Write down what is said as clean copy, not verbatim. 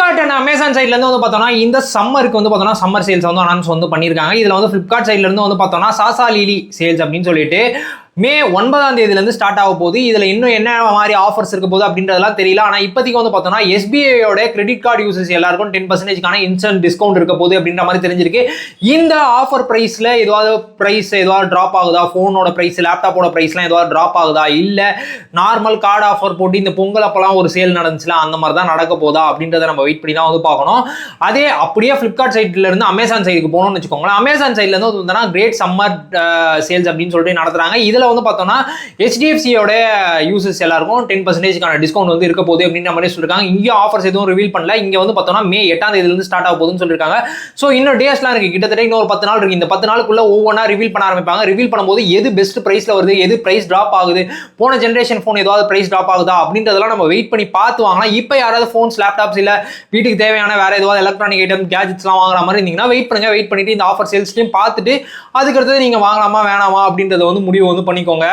Flipkart and Amazon சைடுல இருந்து வந்து பார்த்தோம்னா இந்த சம்மருக்கு வந்து பார்த்தோம்னா சம்மர் சேல்ஸ் வந்து அனௌன்ஸ் வந்து பண்ணியிருக்காங்க. இதுல வந்து Flipkart சைடுல இருந்து வந்து பார்த்தோம்னா சாசா லிலி சேல்ஸ் அப்படின்னு சொல்லிட்டு மே 9ஆம் தேதியிலிருந்து ஸ்டார்ட் ஆக போகுது. இதுல இன்னும் என்ன மாதிரி ஆஃபர்ஸ் இருக்க போகுது அப்படின்றதெல்லாம் தெரியல. ஆனா இப்போதைக்கு வந்து பார்த்தோம்னா SBIயோட கிரெடிட் கார்டு யூசர்ஸ் எல்லாருக்கும் 10% இன்ஸ்டன்ட் டிஸ்கவுண்ட் இருக்க போகுது அப்படின்ற மாதிரி தெரிஞ்சிருக்கு. இந்த ஆஃபர் பிரைஸ்ல ஏதாவது டிராப் ஆகுதா, போனோட பிரைஸ், லேப்டாப்போட பிரைஸ்லாம் ஏதாவது டிராப் ஆகுதா, இல்ல நார்மல் கார்டு ஆஃபர் போட்டு இந்த பொங்கல் அப்பெல்லாம் ஒரு சேல் நடந்துச்சுல அந்த மாதிரி தான் நடக்க போதா அப்படின்றத நம்ம வெயிட் பண்ணி தான் வந்து பார்க்கணும். அதே அப்படியே Flipkart சைட்ல இருந்து அமேசான் சைடுக்கு போகணும்னு வச்சுக்கோங்களேன். அமேசான் சைட்ல இருந்து வந்து கிரேட் சம்மர் சேல்ஸ் அப்படின்னு சொல்லிட்டு நடத்துறாங்க. இதுல வந்து பார்த்தோம்னா HDFCயோட யூசர்ஸ் எல்லாருக்கும் 10% டிஸ்கவுண்ட் வந்து இருக்க போகுது அப்படின்ற மாதிரி சொல்லிருக்காங்க. இங்கே ஆஃபர்ஸ் எதுவும் ரிவீல் பண்ணல. இங்க வந்து பார்த்தோம்னா மே 8ஆம் தேதியிலிருந்து ஸ்டார்ட் ஆக போகுதுன்னு சொல்லிருக்காங்க. ஸோ இன்னும் டேஸ்லாம் இருக்கு, கிட்டத்தட்ட இன்னொரு 10 நாள் இருக்கு. இந்த 10 நாளுக்குள்ள ஒவ்வொன்றா ரிவீல் பண்ண ஆரம்பிப்பாங்க. ரிவீல் பண்ணும்போது எது பெஸ்ட் பிரைஸ்ல வருது, எது பிரைஸ் டிராப் ஆகுது, போன ஜென்ரேஷன் போன் ஏதாவது பிரைஸ் டிராப் ஆகுதா அப்படின்றதெல்லாம் நம்ம வெயிட் பண்ணி பார்த்து வாங்கலாம். இப்போ யாராவது போன்ஸ், லேப்டாப்ஸ் இல்ல வீட்டுக்கு தேவையான வேற ஏதாவது எலக்ட்ரானிக் ஐட்டம், கேஜெட்ஸ்லாம் வாங்குற மாதிரி இருந்தீங்கன்னா வெயிட் பண்ணுங்க. வெயிட் பண்ணிட்டு இந்த ஆஃபர் சேல்ஸ்லையும் பார்த்துட்டு அதுக்கடுத்தது நீங்க வாங்கலாமா வேணாமா அப்படின்றத வந்து முடிவு வந்து பண்ணிக்கோங்க.